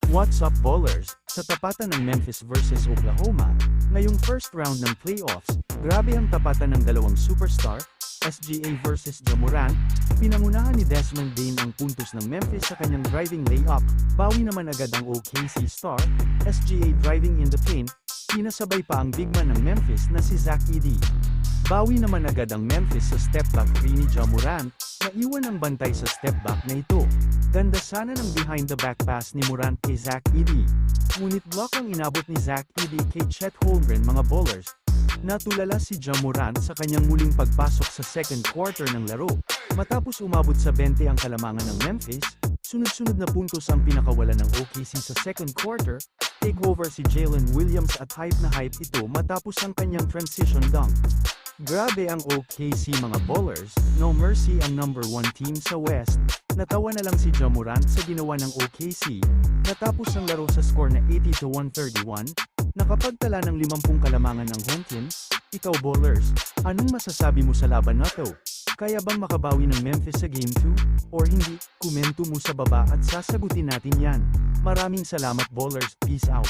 What's up ballers? Sa tapatan ng Memphis versus Oklahoma, ngayong first round ng playoffs, grabe ang tapatan ng dalawang superstar, SGA versus Ja Morant. Pinangunahan ni Desmond Bane ang puntos ng Memphis sa kanyang driving layup, bawi naman agad ang OKC star, SGA driving in the paint, pinasabay pa ang big man ng Memphis na si Zach Edey. Bawi naman agad ang Memphis sa step back 3 ni Ja Morant, naiwan ang bantay sa step back na ito. Ganda sana ng behind the back pass ni Morant kay Zach Edey. Ngunit block ang inabot ni Zach Edey kay Chet Holmgren mga ballers. Natulala si Ja Morant sa kanyang muling pagpasok sa second quarter ng laro. Matapos umabot sa 20 ang kalamangan ng Memphis, sunod-sunod na puntos ang pinakawalan ng OKC sa second quarter, takeover si Jalen Williams at hype na hype ito matapos ang kanyang transition dunk. Grabe ang OKC mga ballers, no mercy ang number 1 team sa West. Natawa na lang si Ja Morant sa ginawa ng OKC, natapos ang laro sa score na 80-131, nakapagtala ng 50 kalamangan ng home team. Ikaw ballers, anong masasabi mo sa laban na to? Kaya bang makabawi ng Memphis sa Game 2? Or hindi? Komento mo sa baba at sasagutin natin yan. Maraming salamat ballers, peace out.